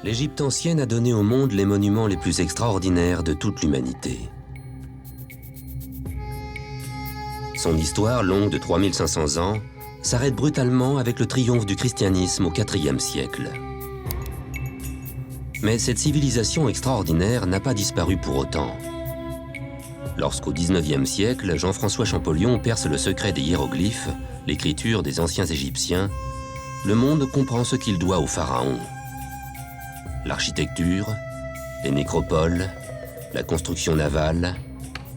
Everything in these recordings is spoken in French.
L'Égypte ancienne a donné au monde les monuments les plus extraordinaires de toute l'humanité. Son histoire, longue de 3500 ans, s'arrête brutalement avec le triomphe du christianisme au IVe siècle. Mais cette civilisation extraordinaire n'a pas disparu pour autant. Lorsqu'au XIXe siècle, Jean-François Champollion perce le secret des hiéroglyphes, l'écriture des anciens Égyptiens, le monde comprend ce qu'il doit aux pharaons. L'architecture, les nécropoles, la construction navale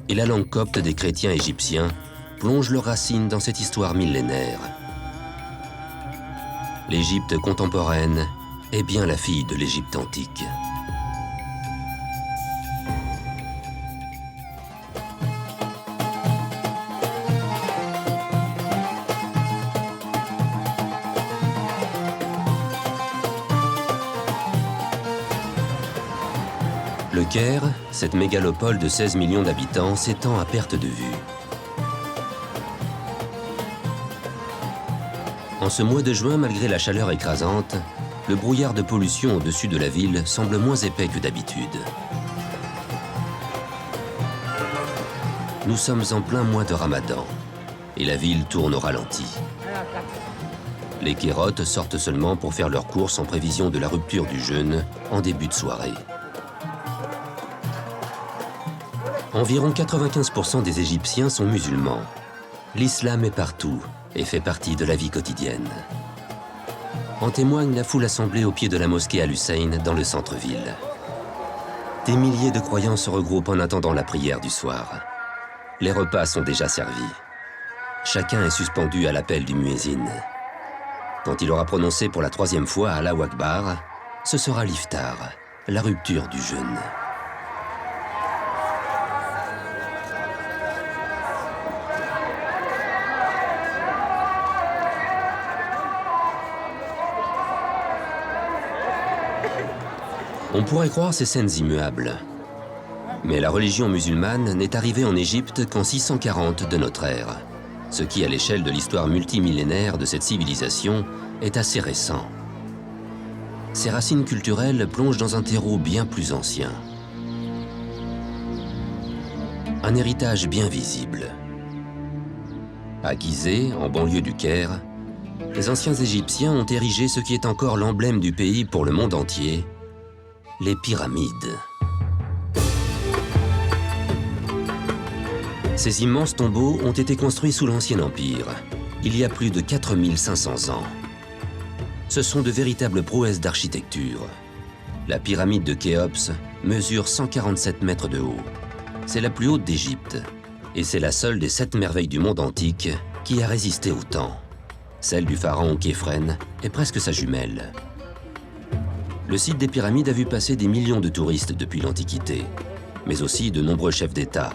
et la langue copte des chrétiens égyptiens plongent leurs racines dans cette histoire millénaire. L'Égypte contemporaine est bien la fille de l'Égypte antique. Le Caire, cette mégalopole de 16 millions d'habitants, s'étend à perte de vue. En ce mois de juin, malgré la chaleur écrasante, le brouillard de pollution au-dessus de la ville semble moins épais que d'habitude. Nous sommes en plein mois de Ramadan et la ville tourne au ralenti. Les kérotes sortent seulement pour faire leurs courses en prévision de la rupture du jeûne en début de soirée. Environ 95% des Égyptiens sont musulmans. L'islam est partout et fait partie de la vie quotidienne. En témoigne la foule assemblée au pied de la mosquée Al-Hussein dans le centre-ville. Des milliers de croyants se regroupent en attendant la prière du soir. Les repas sont déjà servis. Chacun est suspendu à l'appel du muezzin. Quand il aura prononcé pour la 3e fois Allahu Akbar, ce sera l'iftar, la rupture du jeûne. On pourrait croire ces scènes immuables. Mais la religion musulmane n'est arrivée en Égypte qu'en 640 de notre ère, ce qui, à l'échelle de l'histoire multimillénaire de cette civilisation, est assez récent. Ses racines culturelles plongent dans un terreau bien plus ancien. Un héritage bien visible. À Gizeh, en banlieue du Caire, les anciens Égyptiens ont érigé ce qui est encore l'emblème du pays pour le monde entier, les pyramides. Ces immenses tombeaux ont été construits sous l'Ancien Empire, il y a plus de 4500 ans. Ce sont de véritables prouesses d'architecture. La pyramide de Khéops mesure 147 mètres de haut. C'est la plus haute d'Égypte, et c'est la seule des 7 merveilles du monde antique qui a résisté au temps. Celle du pharaon Képhren est presque sa jumelle. Le site des pyramides a vu passer des millions de touristes depuis l'Antiquité, mais aussi de nombreux chefs d'État.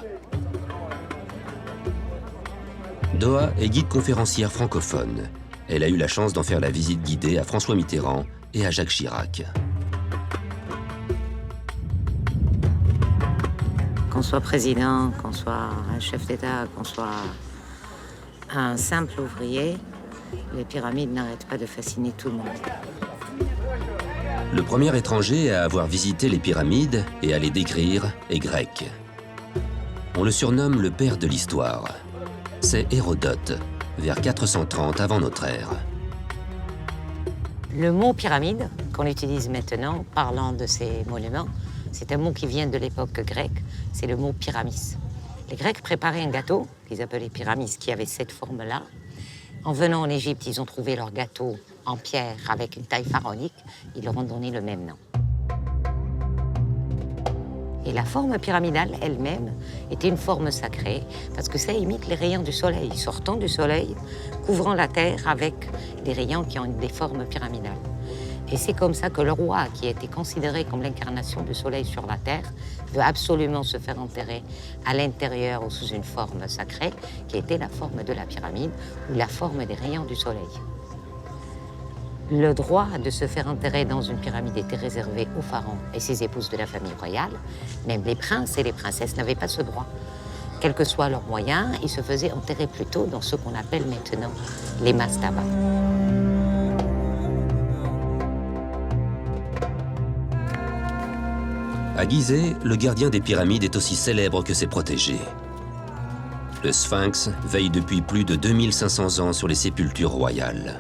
Doha est guide conférencière francophone. Elle a eu la chance d'en faire la visite guidée à François Mitterrand et à Jacques Chirac. Qu'on soit président, qu'on soit un chef d'État, qu'on soit un simple ouvrier, les pyramides n'arrêtent pas de fasciner tout le monde. Le premier étranger à avoir visité les pyramides et à les décrire est grec. On le surnomme le père de l'histoire. C'est Hérodote, vers 430 avant notre ère. Le mot pyramide, qu'on utilise maintenant, parlant de ces monuments, c'est un mot qui vient de l'époque grecque, c'est le mot pyramis. Les Grecs préparaient un gâteau qu'ils appelaient pyramis, qui avait cette forme-là. En venant en Égypte, ils ont trouvé leur gâteau en pierre avec une taille pharaonique, ils leur ont donné le même nom. Et la forme pyramidale elle-même était une forme sacrée parce que ça imite les rayons du soleil, sortant du soleil, couvrant la terre avec des rayons qui ont des formes pyramidales. Et c'est comme ça que le roi, qui a été considéré comme l'incarnation du soleil sur la terre, veut absolument se faire enterrer à l'intérieur ou sous une forme sacrée, qui était la forme de la pyramide ou la forme des rayons du soleil. Le droit de se faire enterrer dans une pyramide était réservé aux pharaons et ses épouses de la famille royale. Même les princes et les princesses n'avaient pas ce droit. Quels que soient leurs moyens, ils se faisaient enterrer plutôt dans ce qu'on appelle maintenant les mastabas. À Gizeh, le gardien des pyramides est aussi célèbre que ses protégés. Le Sphinx veille depuis plus de 2500 ans sur les sépultures royales.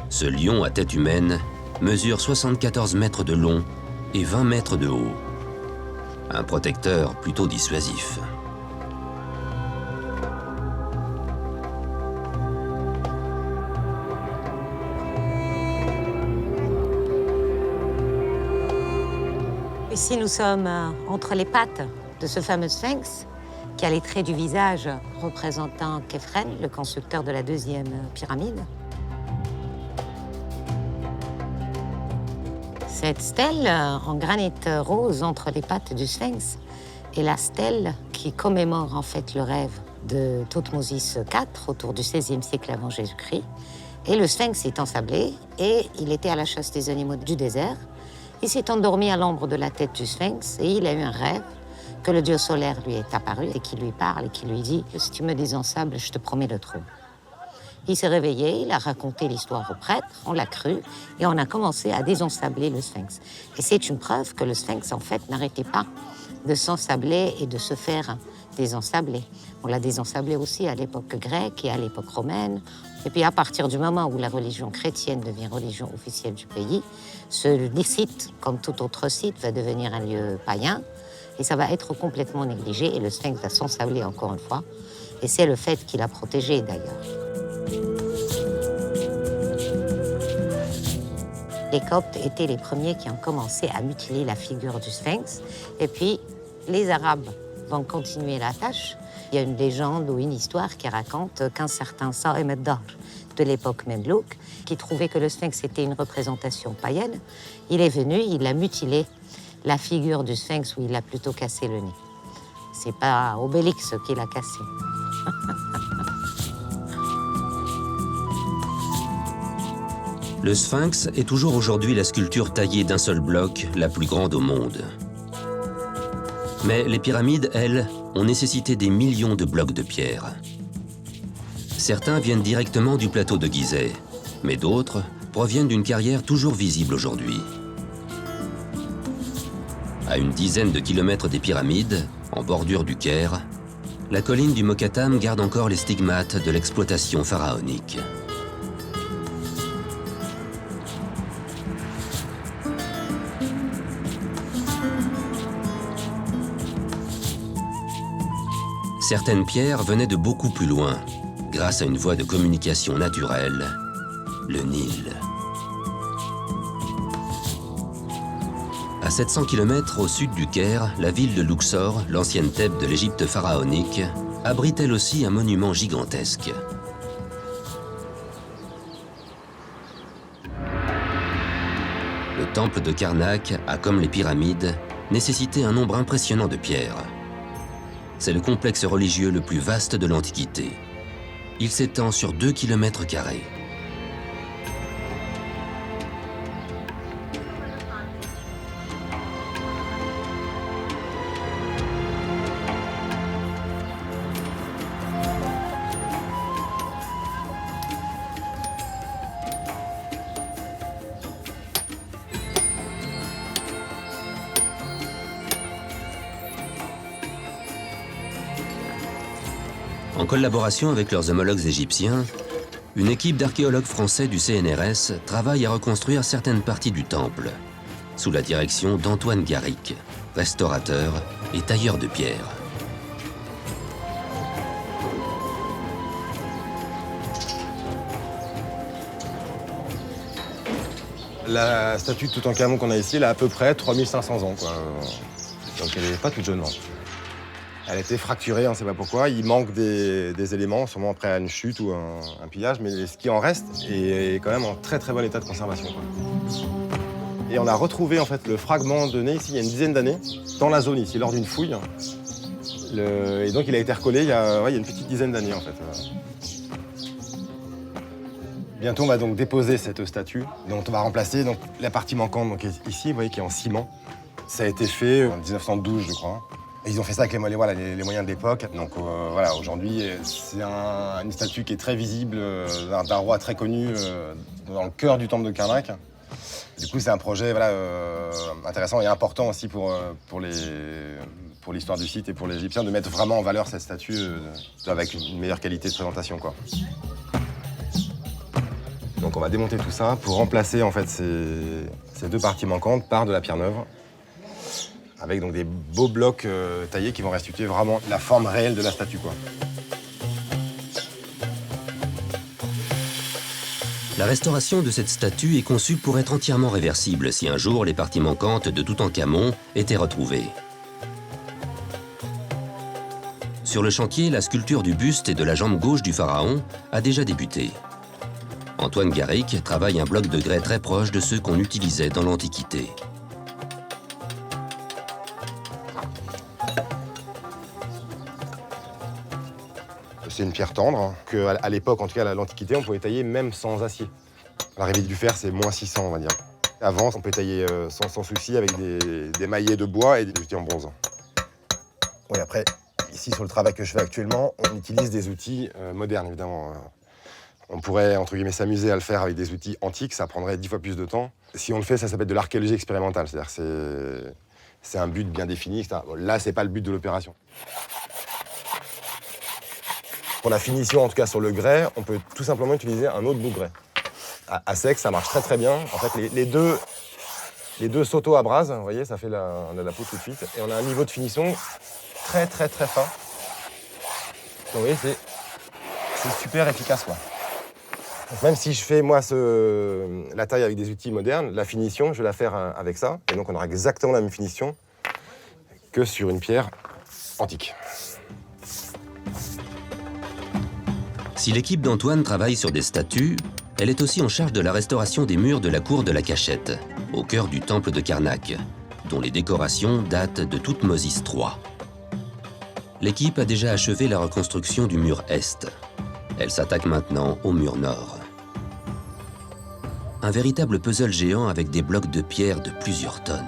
Ce lion à tête humaine mesure 74 mètres de long et 20 mètres de haut. Un protecteur plutôt dissuasif. Ici, nous sommes entre les pattes de ce fameux sphinx qui a les traits du visage représentant Khéphren, le constructeur de la deuxième pyramide. Cette stèle en granit rose entre les pattes du sphinx est la stèle qui commémore en fait le rêve de Thothmosis IV autour du XVIe siècle avant Jésus-Christ. Et le sphinx est ensablé et il était à la chasse des animaux du désert. Il s'est endormi à l'ombre de la tête du sphinx et il a eu un rêve que le dieu solaire lui est apparu et qui lui parle et qui lui dit « Si tu me désensables, je te promets le trône ». Il s'est réveillé, il a raconté l'histoire au prêtre, on l'a cru et on a commencé à désensabler le sphinx. Et c'est une preuve que le sphinx, en fait, n'arrêtait pas de s'ensabler et de se faire désensabler. On l'a désensablé aussi à l'époque grecque et à l'époque romaine. Et puis à partir du moment où la religion chrétienne devient religion officielle du pays, ce site, comme tout autre site, va devenir un lieu païen et ça va être complètement négligé et le sphinx va s'ensabler encore une fois. Et c'est le fait qu'il a protégé d'ailleurs. Les Coptes étaient les premiers qui ont commencé à mutiler la figure du sphinx et puis les Arabes vont continuer la tâche. Il y a une légende ou une histoire qui raconte qu'un certain Saïm ad-Dahr de l'époque Memlouk, qui trouvait que le sphinx était une représentation païenne, il est venu, il a mutilé la figure du sphinx où il a plutôt cassé le nez. C'est pas Obélix qui l'a cassé. Le Sphinx est toujours aujourd'hui la sculpture taillée d'un seul bloc, la plus grande au monde. Mais les pyramides, elles, ont nécessité des millions de blocs de pierre. Certains viennent directement du plateau de Gizeh, mais d'autres proviennent d'une carrière toujours visible aujourd'hui. À une dizaine de kilomètres des pyramides, en bordure du Caire, la colline du Mokattam garde encore les stigmates de l'exploitation pharaonique. Certaines pierres venaient de beaucoup plus loin, grâce à une voie de communication naturelle, le Nil. À 700 km au sud du Caire, la ville de Luxor, l'ancienne Thèbes de l'Égypte pharaonique, abrite elle aussi un monument gigantesque. Le temple de Karnak a, comme les pyramides, nécessité un nombre impressionnant de pierres. C'est le complexe religieux le plus vaste de l'Antiquité. Il s'étend sur 2 km². En collaboration avec leurs homologues égyptiens, une équipe d'archéologues français du CNRS travaille à reconstruire certaines parties du temple, sous la direction d'Antoine Garric, restaurateur et tailleur de pierre. La statue de Toutankhamon qu'on a ici, elle a à peu près 3500 ans, quoi. Donc elle n'est pas toute jeune, non. Elle a été fracturée, on ne sait pas pourquoi. Il manque des éléments, sûrement après une chute ou un pillage, mais ce qui en reste est quand même en très très bon état de conservation, quoi. Et on a retrouvé en fait le fragment de nez ici il y a une dizaine d'années, dans la zone ici, lors d'une fouille. Et donc il a été recollé il y a une petite dizaine d'années en fait. Bientôt on va donc déposer cette statue, dont on va remplacer donc, la partie manquante donc, ici, vous voyez, qui est en ciment. Ça a été fait en 1912, je crois. Et ils ont fait ça avec les moyens de l'époque. Donc voilà, aujourd'hui, c'est une statue qui est très visible d'un roi très connu dans le cœur du temple de Karnak. Du coup, c'est un projet voilà, intéressant et important aussi pour l'histoire du site et pour les Égyptiens, de mettre vraiment en valeur cette statue avec une meilleure qualité de présentation, quoi. Donc on va démonter tout ça pour remplacer en fait ces deux parties manquantes par de la pierre neuve, avec donc des beaux blocs taillés qui vont restituer vraiment la forme réelle de la statue, quoi. La restauration de cette statue est conçue pour être entièrement réversible si un jour les parties manquantes de Toutankhamon étaient retrouvées. Sur le chantier, la sculpture du buste et de la jambe gauche du pharaon a déjà débuté. Antoine Garric travaille un bloc de grès très proche de ceux qu'on utilisait dans l'Antiquité. C'est une pierre tendre, qu'à l'époque, en tout cas à l'Antiquité, on pouvait tailler même sans acier. L'arrivée du fer, c'est moins 600, on va dire. Avant, on peut tailler sans souci avec des maillets de bois et des outils en bronze. Oui, après, ici, sur le travail que je fais actuellement, on utilise des outils modernes, évidemment. On pourrait, entre guillemets, s'amuser à le faire avec des outils antiques, ça prendrait 10 fois plus de temps. Si on le fait, ça s'appelle de l'archéologie expérimentale, c'est-à-dire que c'est un but bien défini, etc. Bon, là, c'est pas le but de l'opération. Pour la finition, en tout cas sur le grès, on peut tout simplement utiliser un autre bout de grès. À sec, ça marche très très bien. En fait, les deux s'auto-abrasent, vous voyez, ça fait la peau tout de suite. Et on a un niveau de finition très très très fin. Donc, vous voyez, c'est super efficace, quoi. Donc, même si je fais, moi, la taille avec des outils modernes, la finition, je vais la faire avec ça. Et donc, on aura exactement la même finition que sur une pierre antique. Si l'équipe d'Antoine travaille sur des statues, elle est aussi en charge de la restauration des murs de la cour de la Cachette, au cœur du temple de Karnak, dont les décorations datent de Toutmosis III. L'équipe a déjà achevé la reconstruction du mur Est. Elle s'attaque maintenant au mur Nord. Un véritable puzzle géant avec des blocs de pierre de plusieurs tonnes.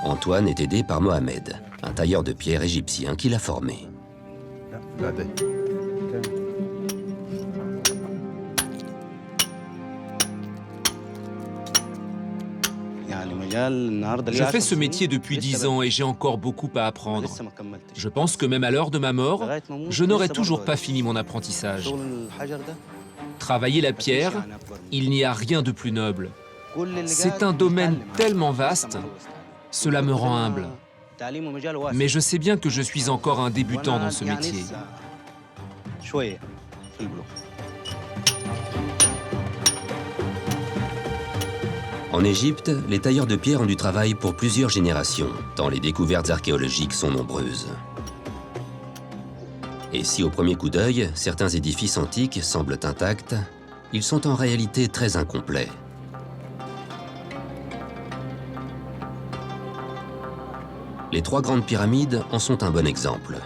Antoine est aidé par Mohamed, un tailleur de pierre égyptien qui l'a formé. Je fais ce métier depuis 10 ans et j'ai encore beaucoup à apprendre. Je pense que même à l'heure de ma mort, je n'aurai toujours pas fini mon apprentissage. Travailler la pierre, il n'y a rien de plus noble. C'est un domaine tellement vaste, cela me rend humble. Mais je sais bien que je suis encore un débutant dans ce métier. En Égypte, les tailleurs de pierre ont du travail pour plusieurs générations, tant les découvertes archéologiques sont nombreuses. Et si au premier coup d'œil, certains édifices antiques semblent intacts, ils sont en réalité très incomplets. Les 3 grandes pyramides en sont un bon exemple.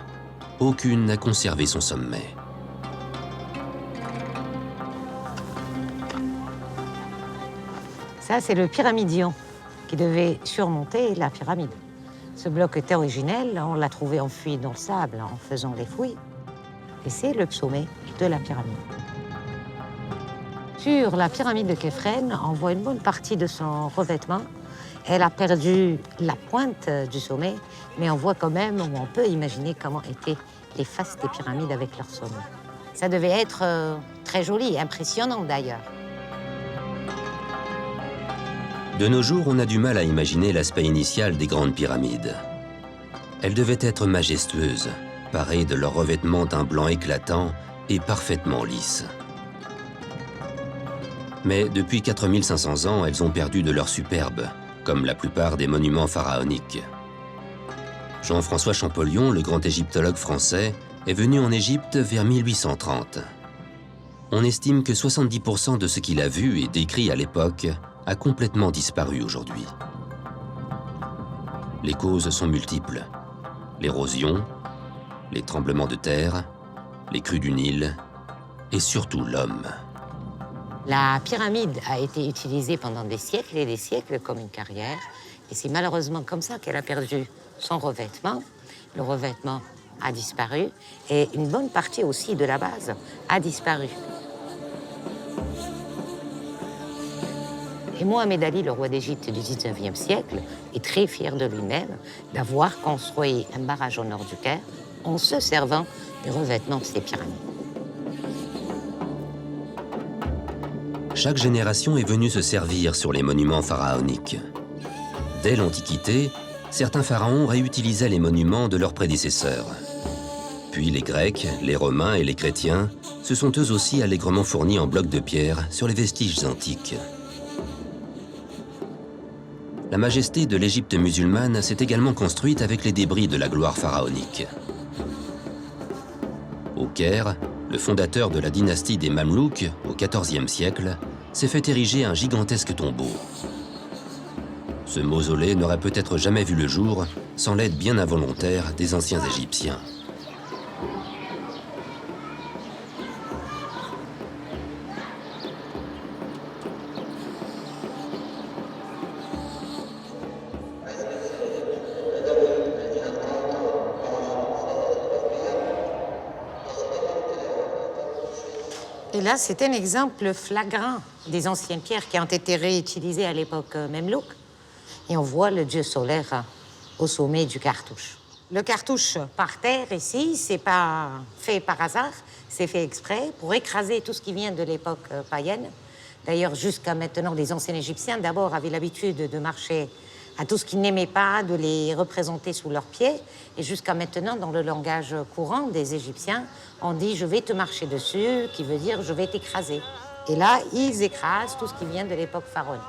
Aucune n'a conservé son sommet. Ça, c'est le pyramidion qui devait surmonter la pyramide. Ce bloc était originel, on l'a trouvé enfui dans le sable en faisant les fouilles. Et c'est le sommet de la pyramide. Sur la pyramide de Képhren, on voit une bonne partie de son revêtement. Elle a perdu la pointe du sommet, mais on voit quand même, ou on peut imaginer comment étaient les faces des pyramides avec leur sommet. Ça devait être très joli, impressionnant d'ailleurs. De nos jours, on a du mal à imaginer l'aspect initial des grandes pyramides. Elles devaient être majestueuses, parées de leur revêtement d'un blanc éclatant et parfaitement lisse. Mais depuis 4500 ans, elles ont perdu de leur superbe, comme la plupart des monuments pharaoniques. Jean-François Champollion, le grand égyptologue français, est venu en Égypte vers 1830. On estime que 70% de ce qu'il a vu et décrit à l'époque a complètement disparu aujourd'hui. Les causes sont multiples. L'érosion, les tremblements de terre, les crues du Nil et surtout l'homme. La pyramide a été utilisée pendant des siècles et des siècles comme une carrière. Et c'est malheureusement comme ça qu'elle a perdu son revêtement. Le revêtement a disparu et une bonne partie aussi de la base a disparu. Et Mohamed Ali, le roi d'Égypte du 19e siècle, est très fier de lui-même d'avoir construit un barrage au nord du Caire en se servant des revêtements de ces pyramides. Chaque génération est venue se servir sur les monuments pharaoniques. Dès l'Antiquité, certains pharaons réutilisaient les monuments de leurs prédécesseurs. Puis les Grecs, les Romains et les chrétiens se sont eux aussi allègrement fournis en blocs de pierre sur les vestiges antiques. La majesté de l'Égypte musulmane s'est également construite avec les débris de la gloire pharaonique. Au Caire, le fondateur de la dynastie des Mamelouks, au XIVe siècle, s'est fait ériger un gigantesque tombeau. Ce mausolée n'aurait peut-être jamais vu le jour sans l'aide bien involontaire des anciens Égyptiens. Et là, c'est un exemple flagrant des anciennes pierres qui ont été réutilisées à l'époque Mamelouk. Et on voit le dieu solaire au sommet du cartouche. Le cartouche par terre ici, c'est pas fait par hasard, c'est fait exprès pour écraser tout ce qui vient de l'époque païenne. D'ailleurs, jusqu'à maintenant, les anciens Égyptiens d'abord avaient l'habitude de marcher à tout ce qu'ils n'aimaient pas, de les représenter sous leurs pieds. Et jusqu'à maintenant, dans le langage courant des Égyptiens, on dit « je vais te marcher dessus », qui veut dire « je vais t'écraser ». Et là, ils écrasent tout ce qui vient de l'époque pharaonique.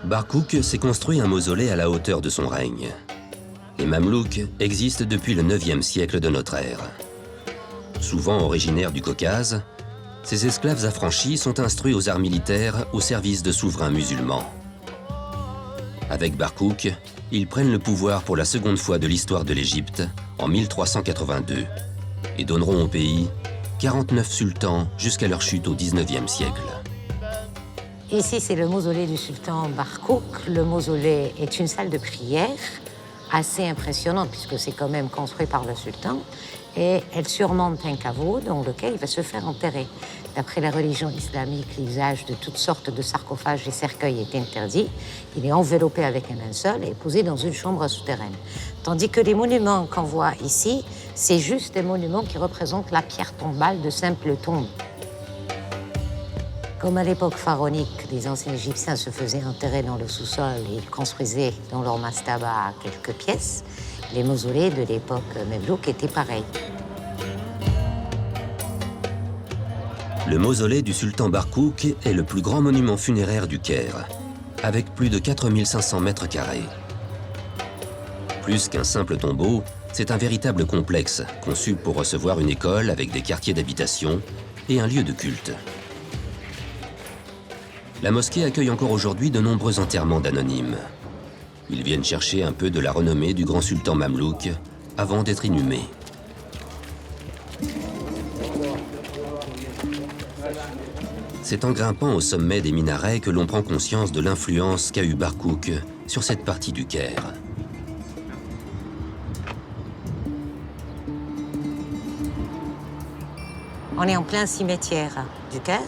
Barkouk s'est construit un mausolée à la hauteur de son règne. Les Mamelouks existent depuis le 9e siècle de notre ère. Souvent originaires du Caucase, ces esclaves affranchis sont instruits aux arts militaires au service de souverains musulmans. Avec Barkouk, ils prennent le pouvoir pour la seconde fois de l'histoire de l'Égypte en 1382 et donneront au pays 49 sultans jusqu'à leur chute au 19e siècle. Ici, c'est le mausolée du sultan Barkouk. Le mausolée est une salle de prière assez impressionnante puisque c'est quand même construit par le sultan. Et elle surmonte un caveau dans lequel il va se faire enterrer. D'après la religion islamique, l'usage de toutes sortes de sarcophages et cercueils est interdit. Il est enveloppé avec un linceul et posé dans une chambre souterraine. Tandis que les monuments qu'on voit ici, c'est juste des monuments qui représentent la pierre tombale de simples tombes. Comme à l'époque pharaonique, les anciens Égyptiens se faisaient enterrer dans le sous-sol et ils construisaient dans leur mastaba quelques pièces, les mausolées de l'époque Mamelouk étaient pareils. Le mausolée du sultan Barkouk est le plus grand monument funéraire du Caire, avec plus de 4500 mètres carrés. Plus qu'un simple tombeau, c'est un véritable complexe conçu pour recevoir une école avec des quartiers d'habitation et un lieu de culte. La mosquée accueille encore aujourd'hui de nombreux enterrements d'anonymes. Ils viennent chercher un peu de la renommée du grand sultan mamelouk avant d'être inhumés. C'est en grimpant au sommet des minarets que l'on prend conscience de l'influence qu'a eu Barkouk sur cette partie du Caire. On est en plein cimetière du Caire.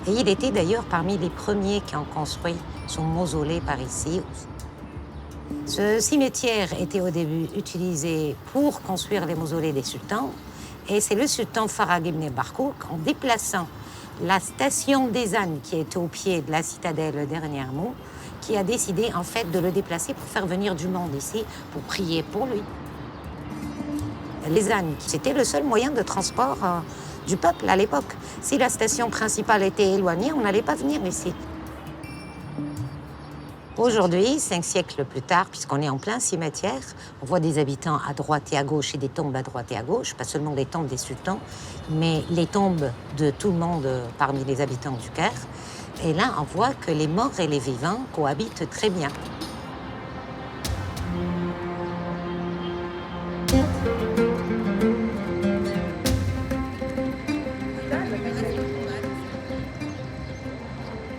Et il était d'ailleurs parmi les premiers qui ont construit son mausolée par ici. Ce cimetière était au début utilisé pour construire les mausolées des sultans. Et c'est le sultan Farag ibn Barkouk, en déplaçant la station des ânes qui était au pied de la citadelle dernièrement, qui a décidé en fait de le déplacer pour faire venir du monde ici, pour prier pour lui. Les ânes, c'était le seul moyen de transport du peuple à l'époque. Si la station principale était éloignée, on n'allait pas venir ici. Aujourd'hui, 5 siècles plus tard, puisqu'on est en plein cimetière, on voit des habitants à droite et à gauche et des tombes à droite et à gauche, pas seulement les tombes des sultans, mais les tombes de tout le monde parmi les habitants du Caire. Et là, on voit que les morts et les vivants cohabitent très bien.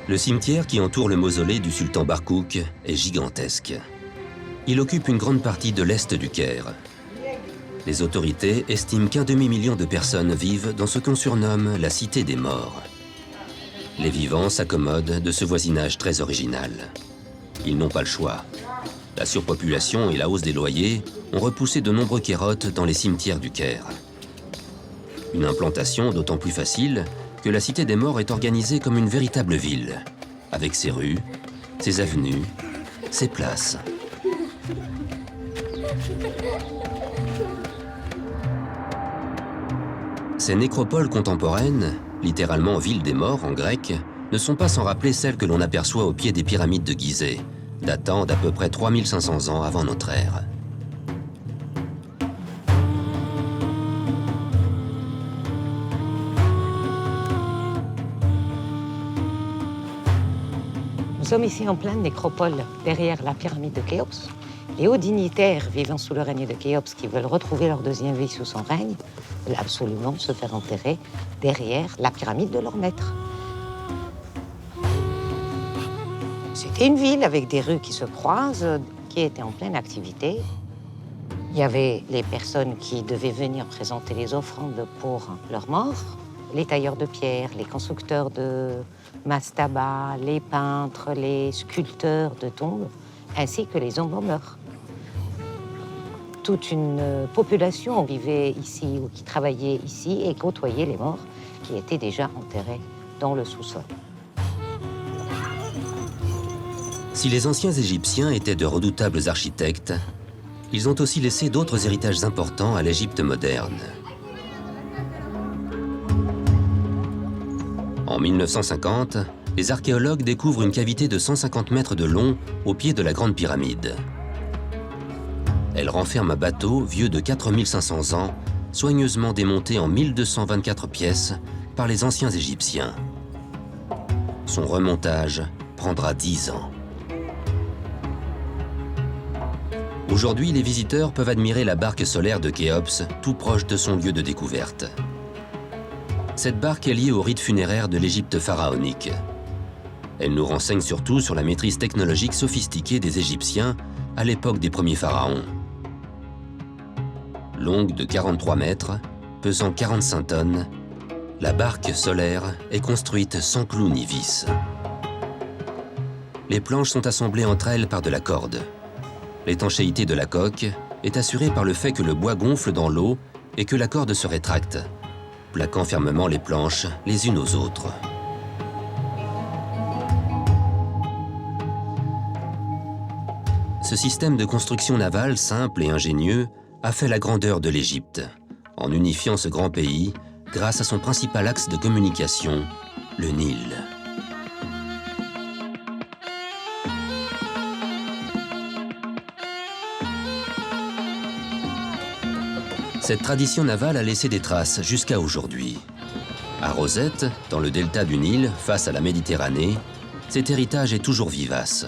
Le cimetière qui entoure le mausolée du sultan Barkouk est gigantesque. Il occupe une grande partie de l'est du Caire. Les autorités estiment qu'1 demi-million de personnes vivent dans ce qu'on surnomme la cité des morts. Les vivants s'accommodent de ce voisinage très original. Ils n'ont pas le choix. La surpopulation et la hausse des loyers ont repoussé de nombreux kérotes dans les cimetières du Caire. Une implantation d'autant plus facile que la cité des morts est organisée comme une véritable ville, avec ses rues, ses avenues, ses places. Ces nécropoles contemporaines, littéralement villes des morts en grec, ne sont pas sans rappeler celles que l'on aperçoit au pied des pyramides de Gizeh, datant d'à peu près 3500 ans avant notre ère. Nous sommes ici en pleine nécropole, derrière la pyramide de Khéops. Les hauts dignitaires vivant sous le règne de Khéops qui veulent retrouver leur deuxième vie sous son règne veulent absolument se faire enterrer derrière la pyramide de leur maître. C'était une ville avec des rues qui se croisent, qui était en pleine activité. Il y avait les personnes qui devaient venir présenter les offrandes pour leurs morts, les tailleurs de pierre, les constructeurs de mastabas, les peintres, les sculpteurs de tombes, ainsi que les embaumeurs. Toute une population vivait ici ou qui travaillait ici et côtoyait les morts qui étaient déjà enterrés dans le sous-sol. Si les anciens Égyptiens étaient de redoutables architectes, ils ont aussi laissé d'autres héritages importants à l'Égypte moderne. En 1950, les archéologues découvrent une cavité de 150 mètres de long au pied de la Grande Pyramide. Elle renferme un bateau vieux de 4500 ans, soigneusement démonté en 1224 pièces par les anciens Égyptiens. Son remontage prendra 10 ans. Aujourd'hui, les visiteurs peuvent admirer la barque solaire de Khéops, tout proche de son lieu de découverte. Cette barque est liée au rite funéraire de l'Égypte pharaonique. Elle nous renseigne surtout sur la maîtrise technologique sophistiquée des Égyptiens à l'époque des premiers pharaons. Longue de 43 mètres, pesant 45 tonnes, la barque solaire est construite sans clous ni vis. Les planches sont assemblées entre elles par de la corde. L'étanchéité de la coque est assurée par le fait que le bois gonfle dans l'eau et que la corde se rétracte, plaquant fermement les planches les unes aux autres. Ce système de construction navale simple et ingénieux a fait la grandeur de l'Égypte, en unifiant ce grand pays grâce à son principal axe de communication, le Nil. Cette tradition navale a laissé des traces jusqu'à aujourd'hui. À Rosette, dans le delta du Nil, face à la Méditerranée, cet héritage est toujours vivace.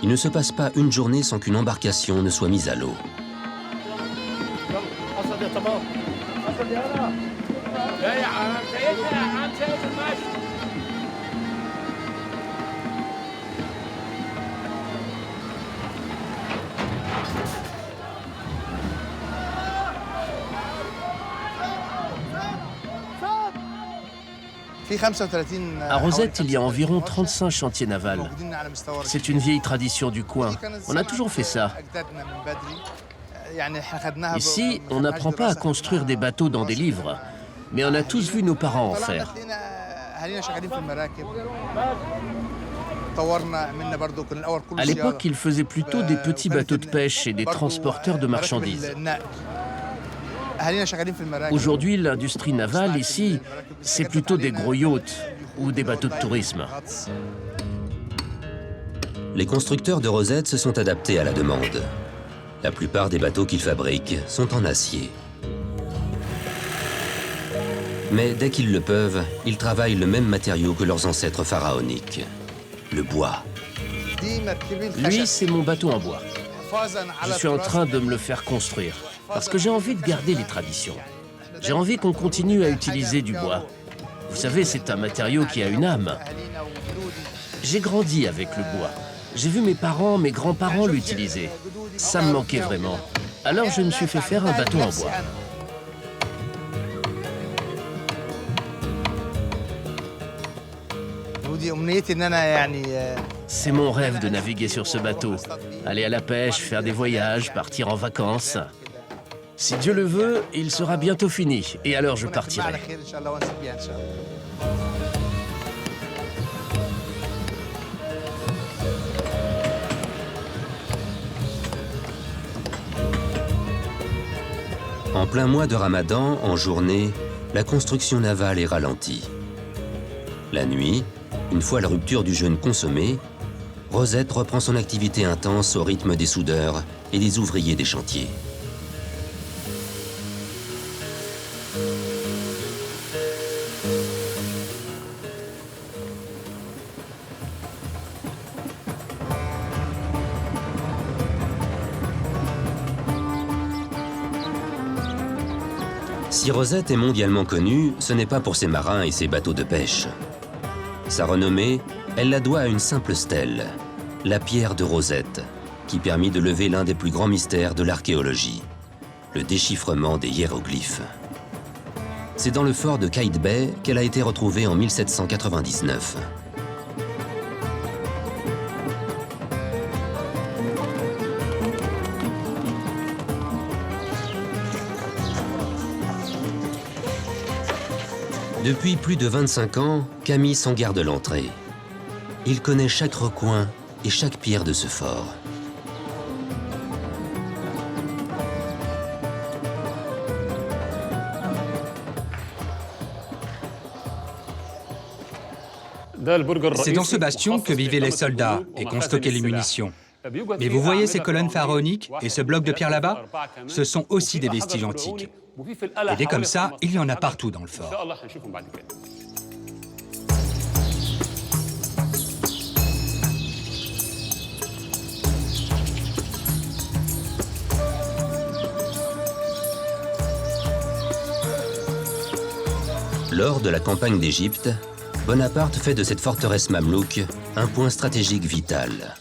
Il ne se passe pas une journée sans qu'une embarcation ne soit mise à l'eau. À Rosette, il y a environ 35 chantiers navals. C'est une vieille tradition du coin. On a toujours fait ça. Ici, on n'apprend pas à construire des bateaux dans des livres, mais on a tous vu nos parents en faire. À l'époque, ils faisaient plutôt des petits bateaux de pêche et des transporteurs de marchandises. Aujourd'hui, l'industrie navale ici, c'est plutôt des gros yachts ou des bateaux de tourisme. Les constructeurs de Rosette se sont adaptés à la demande. La plupart des bateaux qu'ils fabriquent sont en acier. Mais dès qu'ils le peuvent, ils travaillent le même matériau que leurs ancêtres pharaoniques, le bois. Lui, c'est mon bateau en bois. Je suis en train de me le faire construire, parce que j'ai envie de garder les traditions. J'ai envie qu'on continue à utiliser du bois. Vous savez, c'est un matériau qui a une âme. J'ai grandi avec le bois. J'ai vu mes parents, mes grands-parents l'utiliser. Ça me manquait vraiment. Alors je me suis fait faire un bateau en bois. C'est mon rêve de naviguer sur ce bateau. Aller à la pêche, faire des voyages, partir en vacances. Si Dieu le veut, il sera bientôt fini. Et alors je partirai. En plein mois de Ramadan, en journée, la construction navale est ralentie. La nuit, une fois la rupture du jeûne consommée, Rosette reprend son activité intense au rythme des soudeurs et des ouvriers des chantiers. Si Rosette est mondialement connue, ce n'est pas pour ses marins et ses bateaux de pêche. Sa renommée, elle la doit à une simple stèle, la pierre de Rosette, qui permit de lever l'un des plus grands mystères de l'archéologie, le déchiffrement des hiéroglyphes. C'est dans le fort de Qaït Bay qu'elle a été retrouvée en 1799. Depuis plus de 25 ans, Camille s'en garde l'entrée. Il connaît chaque recoin et chaque pierre de ce fort. C'est dans ce bastion que vivaient les soldats et qu'on stockait les munitions. Mais vous voyez ces colonnes pharaoniques et ce bloc de pierre là-bas? Ce sont aussi des vestiges antiques. Et des comme ça, il y en a partout dans le fort. Lors de la campagne d'Égypte, Bonaparte fait de cette forteresse mamelouk un point stratégique vital.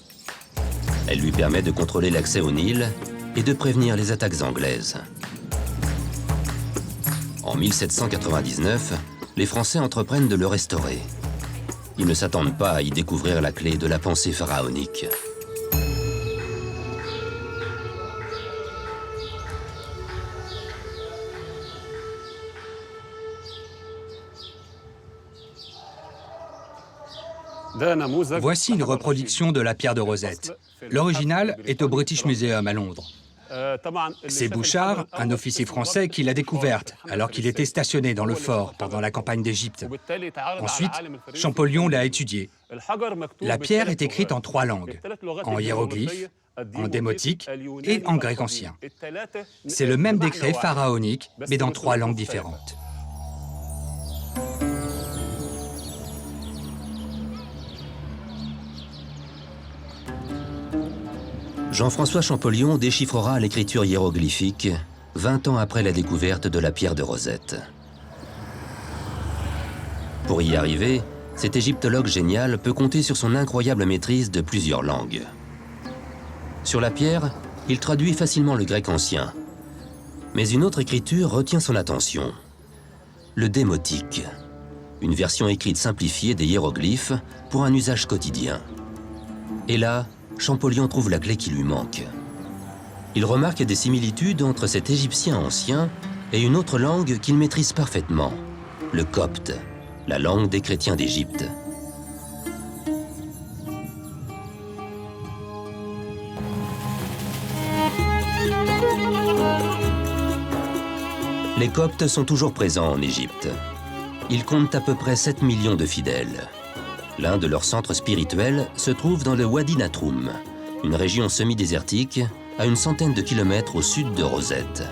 Elle lui permet de contrôler l'accès au Nil et de prévenir les attaques anglaises. En 1799, les Français entreprennent de le restaurer. Ils ne s'attendent pas à y découvrir la clé de la pensée pharaonique. Voici une reproduction de la pierre de Rosette. L'original est au British Museum à Londres. C'est Bouchard, un officier français, qui l'a découverte alors qu'il était stationné dans le fort pendant la campagne d'Égypte. Ensuite, Champollion l'a étudiée. La pierre est écrite en 3 langues, en hiéroglyphes, en démotique et en grec ancien. C'est le même décret pharaonique, mais dans 3 langues différentes. Jean-François Champollion déchiffrera l'écriture hiéroglyphique 20 ans après la découverte de la pierre de Rosette. Pour y arriver, cet égyptologue génial peut compter sur son incroyable maîtrise de plusieurs langues. Sur la pierre, il traduit facilement le grec ancien. Mais une autre écriture retient son attention. Le démotique, une version écrite simplifiée des hiéroglyphes pour un usage quotidien. Et là, Champollion trouve la clé qui lui manque. Il remarque des similitudes entre cet égyptien ancien et une autre langue qu'il maîtrise parfaitement, le copte, la langue des chrétiens d'Égypte. Les coptes sont toujours présents en Égypte. Ils comptent à peu près 7 millions de fidèles. L'un de leurs centres spirituels se trouve dans le Wadi Natroum, une région semi-désertique à une centaine de kilomètres au sud de Rosette.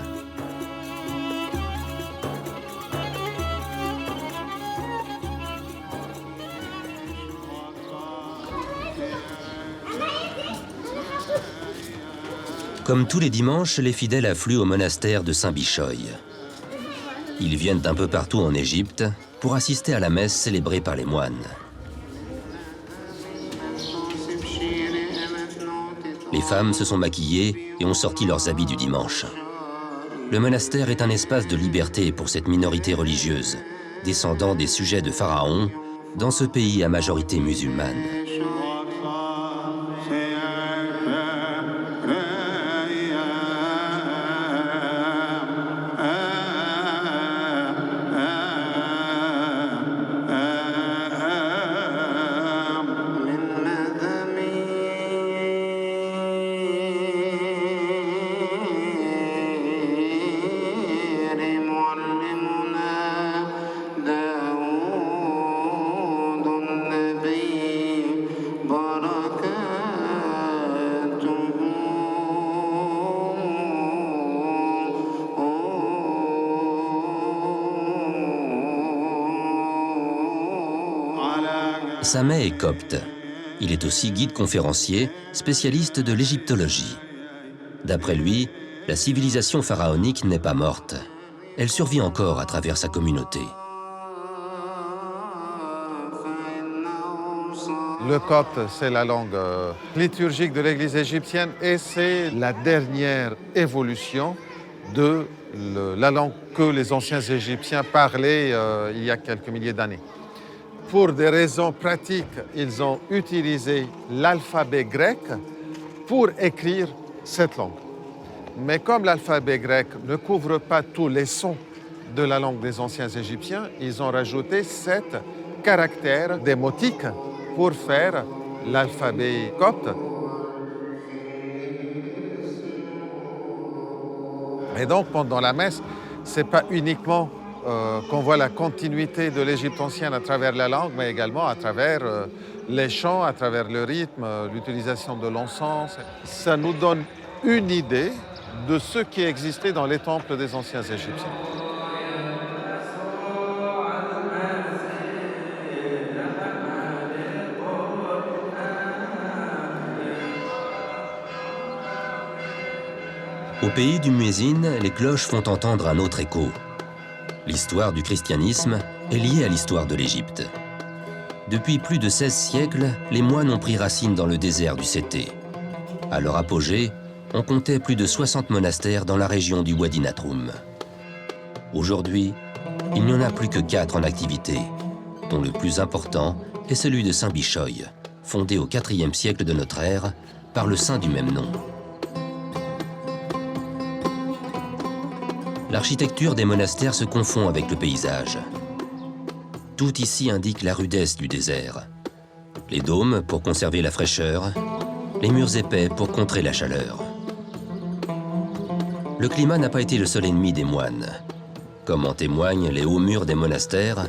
Comme tous les dimanches, les fidèles affluent au monastère de Saint-Bichoy. Ils viennent d'un peu partout en Égypte pour assister à la messe célébrée par les moines. Les femmes se sont maquillées et ont sorti leurs habits du dimanche. Le monastère est un espace de liberté pour cette minorité religieuse, descendant des sujets de pharaons, dans ce pays à majorité musulmane. Sameh est copte. Il est aussi guide conférencier, spécialiste de l'égyptologie. D'après lui, la civilisation pharaonique n'est pas morte. Elle survit encore à travers sa communauté. Le copte, c'est la langue liturgique de l'Église égyptienne et c'est la dernière évolution de la langue que les anciens Égyptiens parlaient il y a quelques milliers d'années. Pour des raisons pratiques, ils ont utilisé l'alphabet grec pour écrire cette langue. Mais comme l'alphabet grec ne couvre pas tous les sons de la langue des anciens Égyptiens, ils ont rajouté 7 caractères démotiques pour faire l'alphabet copte. Et donc, pendant la messe, ce n'est pas uniquement qu'on voit la continuité de l'Égypte ancienne à travers la langue, mais également à travers les chants, à travers le rythme, l'utilisation de l'encens. Ça nous donne une idée de ce qui existait dans les temples des anciens Égyptiens. Au pays du muezzin, les cloches font entendre un autre écho. L'histoire du christianisme est liée à l'histoire de l'Égypte. Depuis plus de 16 siècles, les moines ont pris racine dans le désert du Sété. À leur apogée, on comptait plus de 60 monastères dans la région du Wadi Natroum. Aujourd'hui, il n'y en a plus que 4 en activité, dont le plus important est celui de Saint-Bishoy, fondé au IVe siècle de notre ère par le saint du même nom. L'architecture des monastères se confond avec le paysage. Tout ici indique la rudesse du désert. Les dômes pour conserver la fraîcheur, les murs épais pour contrer la chaleur. Le climat n'a pas été le seul ennemi des moines, comme en témoignent les hauts murs des monastères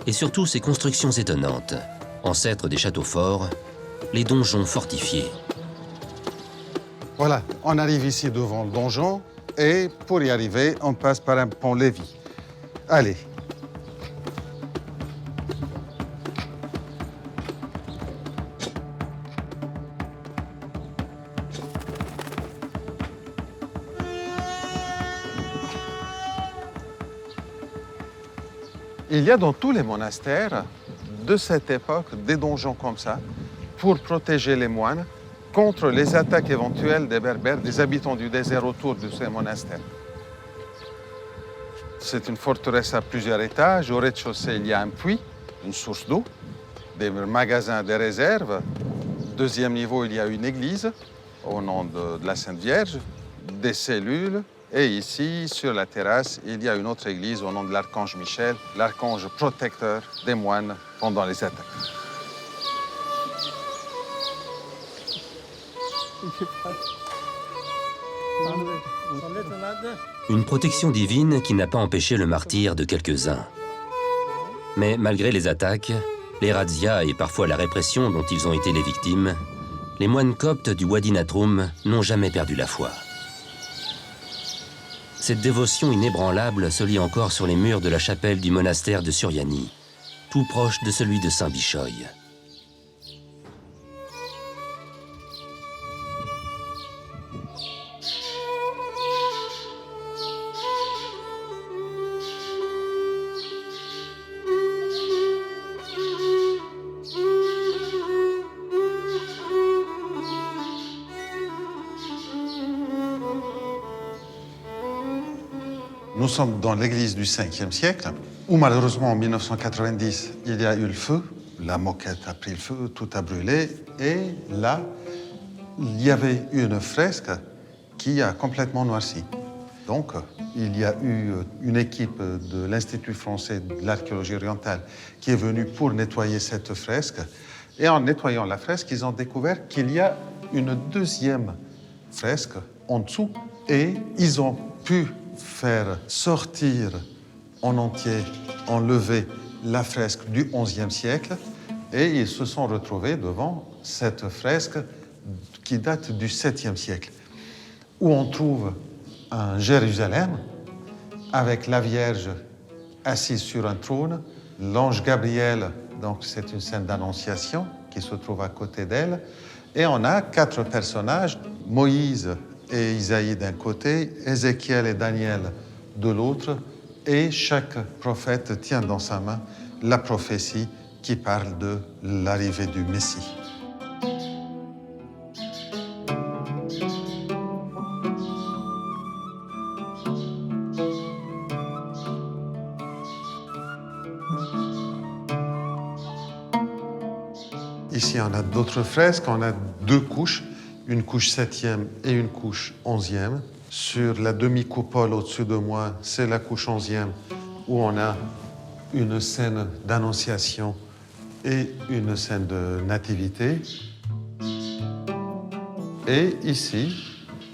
et surtout ces constructions étonnantes, ancêtres des châteaux forts, les donjons fortifiés. Voilà, on arrive ici devant le donjon. Et pour y arriver, on passe par un pont-levis. Allez. Il y a dans tous les monastères de cette époque des donjons comme ça pour protéger les moines contre les attaques éventuelles des Berbères, des habitants du désert autour de ces monastères. C'est une forteresse à plusieurs étages. Au rez-de-chaussée, il y a un puits, une source d'eau, des magasins de réserve. Deuxième niveau, il y a une église au nom de la Sainte Vierge, des cellules. Et ici, sur la terrasse, il y a une autre église au nom de l'archange Michel, l'archange protecteur des moines pendant les attaques. Une protection divine qui n'a pas empêché le martyre de quelques-uns. Mais malgré les attaques, les razzias et parfois la répression dont ils ont été les victimes, les moines coptes du Wadi Natroum n'ont jamais perdu la foi. Cette dévotion inébranlable se lit encore sur les murs de la chapelle du monastère de Suriani, tout proche de celui de Saint-Bishoy. Nous sommes dans l'église du 5e siècle, où malheureusement en 1990, il y a eu le feu. La moquette a pris le feu, tout a brûlé. Et là, il y avait une fresque qui a complètement noirci. Donc, il y a eu une équipe de l'Institut français de l'archéologie orientale qui est venue pour nettoyer cette fresque. Et en nettoyant la fresque, ils ont découvert qu'il y a une deuxième fresque en dessous. Et ils ont pu faire sortir en entier, enlever la fresque du XIe siècle. Et ils se sont retrouvés devant cette fresque qui date du 7e siècle, où on trouve un Jérusalem avec la Vierge assise sur un trône, l'ange Gabriel, donc c'est une scène d'annonciation qui se trouve à côté d'elle, et on a 4 personnages, Moïse et Isaïe d'un côté, Ézéchiel et Daniel de l'autre, et chaque prophète tient dans sa main la prophétie qui parle de l'arrivée du Messie. Ici, on a d'autres fresques, on a 2 couches, une couche 7e et une couche 11e. Sur la demi-coupole au-dessus de moi, c'est la couche 11e, où on a une scène d'annonciation et une scène de nativité. Et ici,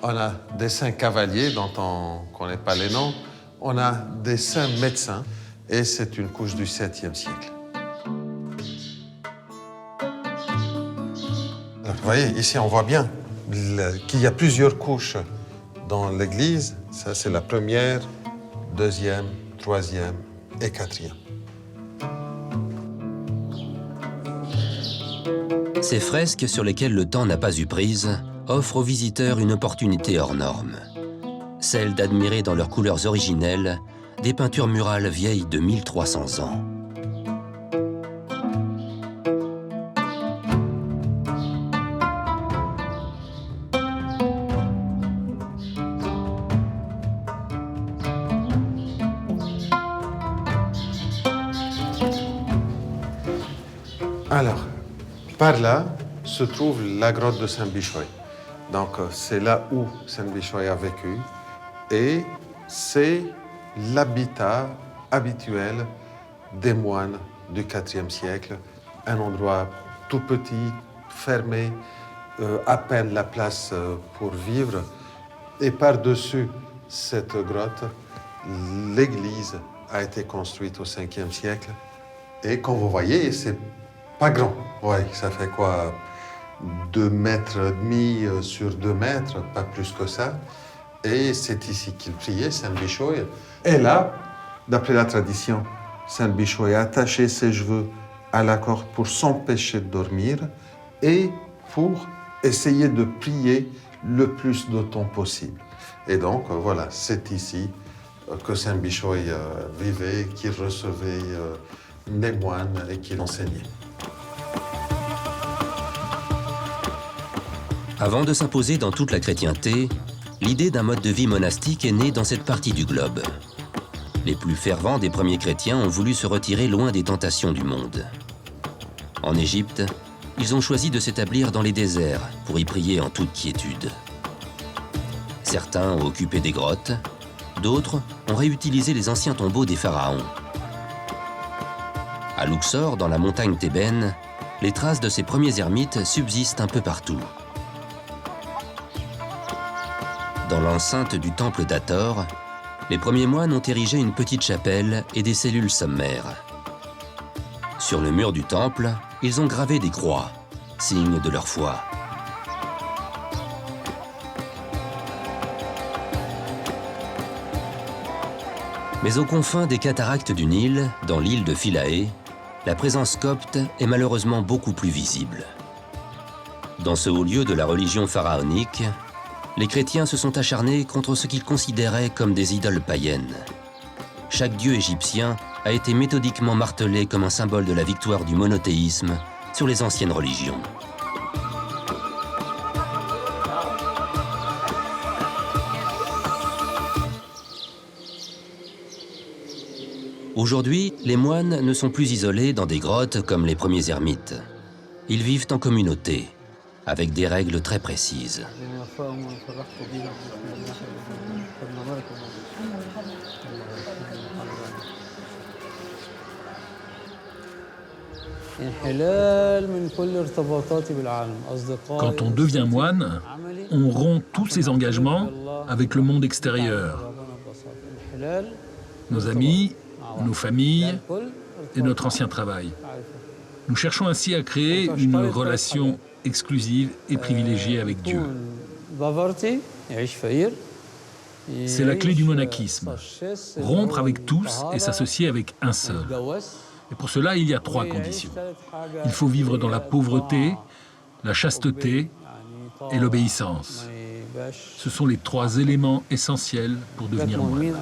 on a des saints cavaliers dont on ne connaît pas les noms. On a des saints médecins, et c'est une couche du 7e siècle. Vous voyez, ici, on voit bien qu'il y a plusieurs couches dans l'église. Ça, c'est la première, 2e, 3e et 4e. Ces fresques sur lesquelles le temps n'a pas eu prise offrent aux visiteurs une opportunité hors norme. Celle d'admirer dans leurs couleurs originelles des peintures murales vieilles de 1300 ans. Alors, par là se trouve la grotte de Saint-Bischoy. Donc, c'est là où Saint-Bischoy a vécu et c'est l'habitat habituel des moines du IVe siècle. Un endroit tout petit, fermé, à peine la place pour vivre. Et par-dessus cette grotte, l'église a été construite au 5e siècle. Et comme vous voyez, c'est pas grand. Ouais, ça fait quoi? 2,5 mètres sur 2 mètres, pas plus que ça. Et c'est ici qu'il priait, Saint-Bischoy. Et là, d'après la tradition, Saint-Bischoy a attaché ses cheveux à la corde pour s'empêcher de dormir et pour essayer de prier le plus de temps possible. Et donc, voilà, c'est ici que Saint-Bischoy vivait, qu'il recevait les moines et qu'il enseignait. Avant de s'imposer dans toute la chrétienté, l'idée d'un mode de vie monastique est née dans cette partie du globe. Les plus fervents des premiers chrétiens ont voulu se retirer loin des tentations du monde. En Égypte, ils ont choisi de s'établir dans les déserts pour y prier en toute quiétude. Certains ont occupé des grottes, d'autres ont réutilisé les anciens tombeaux des pharaons. À Luxor, dans la montagne thébaine, les traces de ces premiers ermites subsistent un peu partout. Dans l'enceinte du temple d'Hathor, les premiers moines ont érigé une petite chapelle et des cellules sommaires. Sur le mur du temple, ils ont gravé des croix, signe de leur foi. Mais aux confins des cataractes du Nil, dans l'île de Philae, la présence copte est malheureusement beaucoup plus visible. Dans ce haut lieu de la religion pharaonique, les chrétiens se sont acharnés contre ce qu'ils considéraient comme des idoles païennes. Chaque dieu égyptien a été méthodiquement martelé comme un symbole de la victoire du monothéisme sur les anciennes religions. Aujourd'hui, les moines ne sont plus isolés dans des grottes comme les premiers ermites. Ils vivent en communauté, avec des règles très précises. Quand on devient moine, on rompt tous ses engagements avec le monde extérieur. Nos amis, nos familles et notre ancien travail. Nous cherchons ainsi à créer une relation exclusive et privilégiée avec Dieu. C'est la clé du monachisme. Rompre avec tous et s'associer avec un seul. Et pour cela, il y a 3 conditions. Il faut vivre dans la pauvreté, la chasteté et l'obéissance. Ce sont les 3 éléments essentiels pour devenir moine.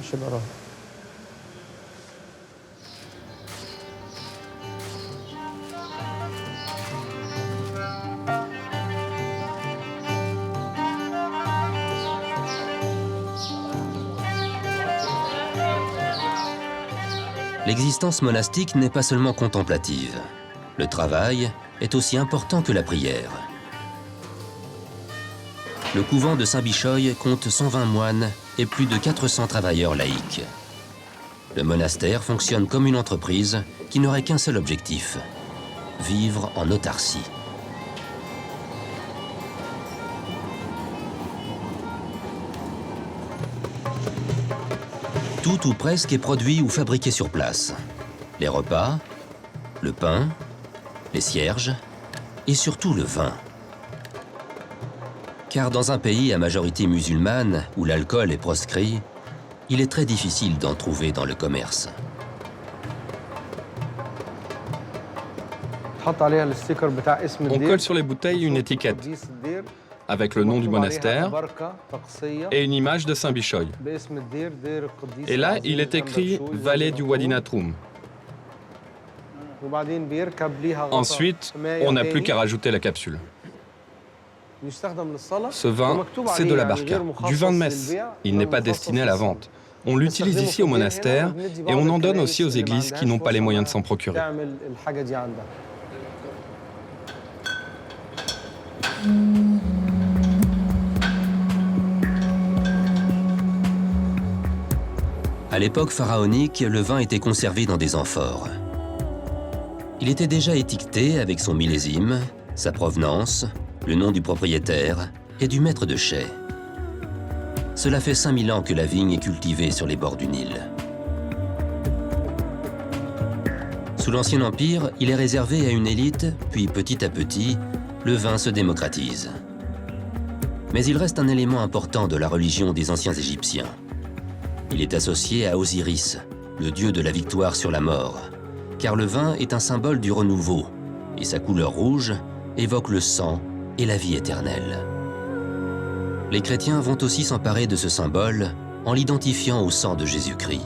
L'existence monastique n'est pas seulement contemplative. Le travail est aussi important que la prière. Le couvent de Saint-Bishoy compte 120 moines et plus de 400 travailleurs laïcs. Le monastère fonctionne comme une entreprise qui n'aurait qu'un seul objectif, vivre en autarcie. Tout ou presque est produit ou fabriqué sur place. Les repas, le pain, les cierges et surtout le vin. Car dans un pays à majorité musulmane où l'alcool est proscrit, il est très difficile d'en trouver dans le commerce. On colle sur les bouteilles une étiquette avec le nom du monastère et une image de Saint-Bishoy. Et là, il est écrit « Vallée du Wadi Natroum ». Ensuite, on n'a plus qu'à rajouter la capsule. Ce vin, c'est de la barca, du vin de messe. Il n'est pas destiné à la vente. On l'utilise ici au monastère et on en donne aussi aux églises qui n'ont pas les moyens de s'en procurer. À l'époque pharaonique, le vin était conservé dans des amphores. Il était déjà étiqueté avec son millésime, sa provenance, le nom du propriétaire et du maître de chai. Cela fait 5000 ans que la vigne est cultivée sur les bords du Nil. Sous l'Ancien Empire, il est réservé à une élite, puis petit à petit, le vin se démocratise. Mais il reste un élément important de la religion des anciens Égyptiens. Il est associé à Osiris, le dieu de la victoire sur la mort, car le vin est un symbole du renouveau, et sa couleur rouge évoque le sang et la vie éternelle. Les chrétiens vont aussi s'emparer de ce symbole en l'identifiant au sang de Jésus-Christ.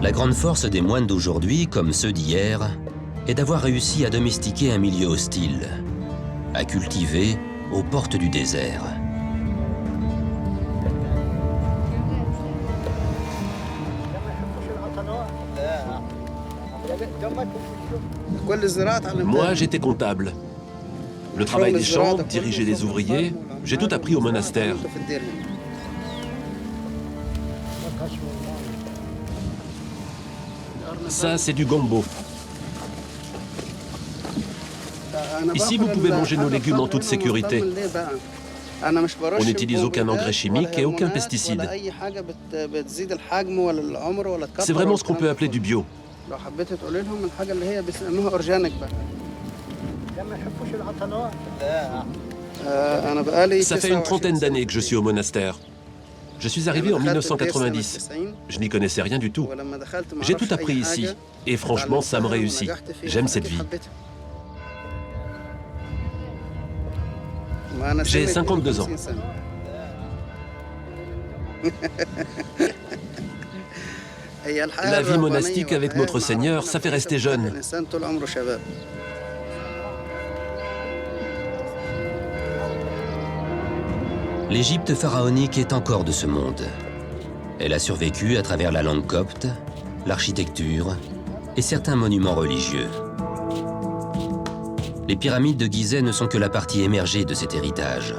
La grande force des moines d'aujourd'hui, comme ceux d'hier, est d'avoir réussi à domestiquer un milieu hostile, à cultiver aux portes du désert. Moi, j'étais comptable. Le travail des champs, diriger les ouvriers, j'ai tout appris au monastère. Ça, c'est du gombo. Ici, vous pouvez manger nos légumes en toute sécurité. On n'utilise aucun engrais chimique et aucun pesticide. C'est vraiment ce qu'on peut appeler du bio. Ça fait une trentaine d'années que je suis au monastère. Je suis arrivé en 1990. Je n'y connaissais rien du tout. J'ai tout appris ici. Et franchement, ça me réussit. J'aime cette vie. J'ai 52 ans. La vie monastique avec notre Seigneur, ça fait rester jeune. L'Égypte pharaonique est encore de ce monde. Elle a survécu à travers la langue copte, l'architecture et certains monuments religieux. Les pyramides de Gizeh ne sont que la partie émergée de cet héritage.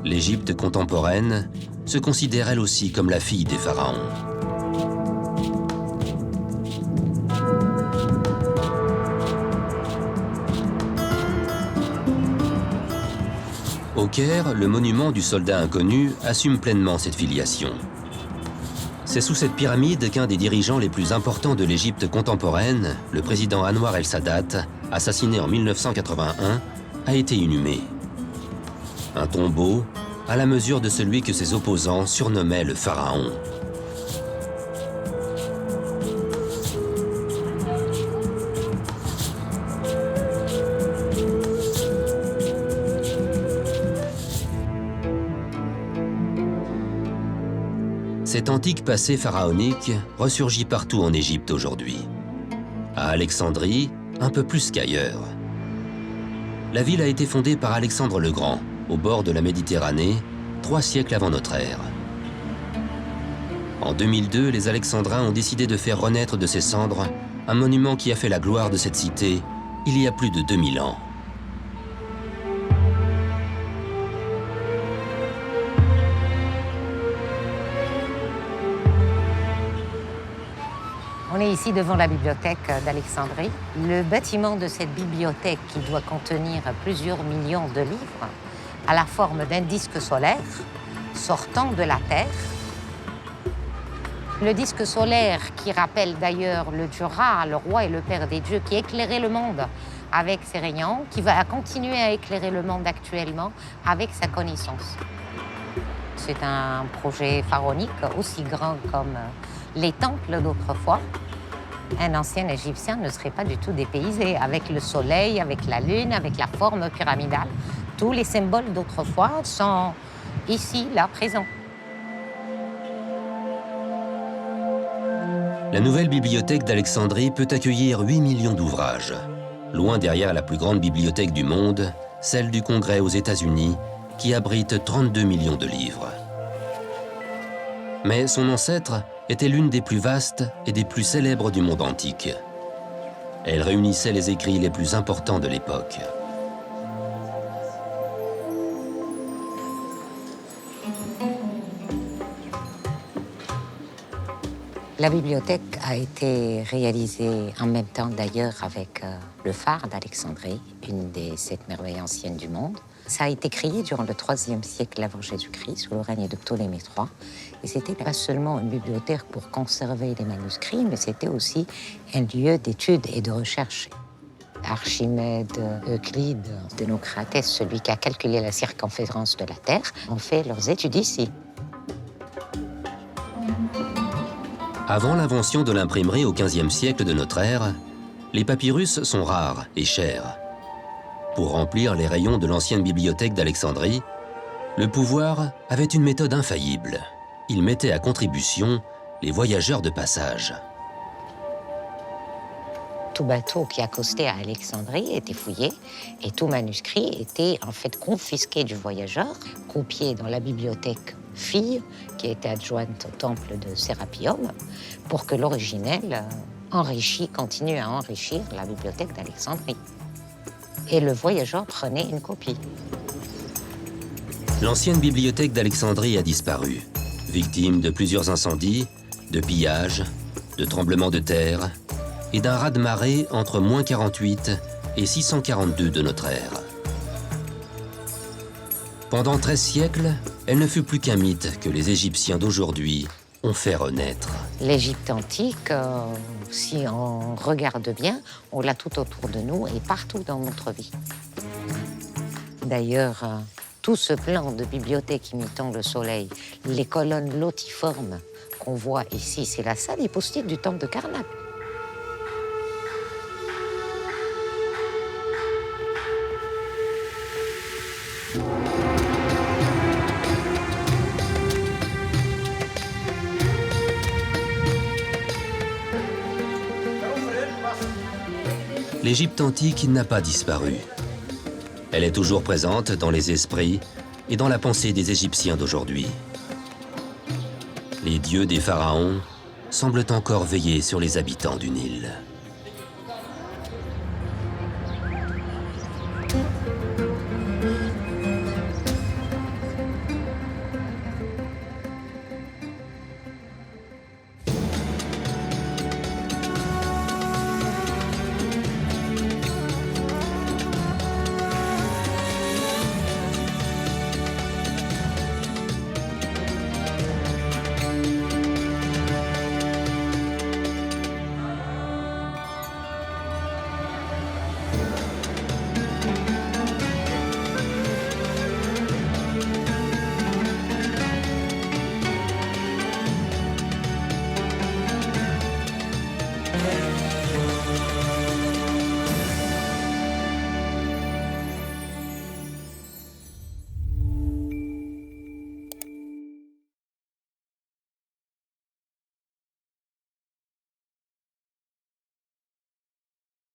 L'Égypte contemporaine se considère elle aussi comme la fille des pharaons. Au Caire, le monument du soldat inconnu assume pleinement cette filiation. C'est sous cette pyramide qu'un des dirigeants les plus importants de l'Égypte contemporaine, le président Anwar el-Sadat, assassiné en 1981, a été inhumé. Un tombeau à la mesure de celui que ses opposants surnommaient le pharaon. Cet antique passé pharaonique ressurgit partout en Égypte aujourd'hui. À Alexandrie, un peu plus qu'ailleurs. La ville a été fondée par Alexandre le Grand, au bord de la Méditerranée, 3 siècles avant notre ère. En 2002, les Alexandrins ont décidé de faire renaître de ses cendres un monument qui a fait la gloire de cette cité il y a plus de 2000 ans. On est ici devant la bibliothèque d'Alexandrie. Le bâtiment de cette bibliothèque, qui doit contenir plusieurs millions de livres, a la forme d'un disque solaire sortant de la Terre. Le disque solaire qui rappelle d'ailleurs le dieu Ra, le roi et le père des dieux, qui éclairait le monde avec ses rayons, qui va continuer à éclairer le monde actuellement avec sa connaissance. C'est un projet pharaonique aussi grand comme les temples d'autrefois. Un ancien Égyptien ne serait pas du tout dépaysé avec le soleil, avec la lune, avec la forme pyramidale. Tous les symboles d'autrefois sont ici, là, présents. La nouvelle bibliothèque d'Alexandrie peut accueillir 8 millions d'ouvrages, loin derrière la plus grande bibliothèque du monde, celle du Congrès aux États-Unis, qui abrite 32 millions de livres. Mais son ancêtre était l'une des plus vastes et des plus célèbres du monde antique. Elle réunissait les écrits les plus importants de l'époque. La bibliothèque a été réalisée en même temps d'ailleurs avec le phare d'Alexandrie, une des 7 merveilles anciennes du monde. Ça a été créé durant le IIIe siècle avant Jésus-Christ, sous le règne de Ptolémée III. Et c'était pas seulement une bibliothèque pour conserver les manuscrits, mais c'était aussi un lieu d'étude et de recherche. Archimède, Euclide, Démocratès, celui qui a calculé la circonférence de la Terre, ont fait leurs études ici. Avant l'invention de l'imprimerie au XVe siècle de notre ère, les papyrus sont rares et chers. Pour remplir les rayons de l'ancienne bibliothèque d'Alexandrie, le pouvoir avait une méthode infaillible. Il mettait à contribution les voyageurs de passage. Tout bateau qui accostait à Alexandrie était fouillé et tout manuscrit était en fait confisqué du voyageur, copié dans la bibliothèque fille qui était adjointe au temple de Sérapium pour que l'originel continue à enrichir la bibliothèque d'Alexandrie. Et le voyageur prenait une copie. L'ancienne bibliothèque d'Alexandrie a disparu, victime de plusieurs incendies, de pillages, de tremblements de terre et d'un raz-de-marée entre -48 et 642 de notre ère. Pendant 13 siècles, elle ne fut plus qu'un mythe que les Égyptiens d'aujourd'hui ont fait renaître. L'Égypte antique, si on regarde bien, on l'a tout autour de nous et partout dans notre vie. D'ailleurs, tout ce plan de bibliothèque imitant le soleil, les colonnes lotiformes qu'on voit ici, c'est la salle hypostyle du temple de Karnak. L'Égypte antique n'a pas disparu. Elle est toujours présente dans les esprits et dans la pensée des Égyptiens d'aujourd'hui. Les dieux des pharaons semblent encore veiller sur les habitants du Nil.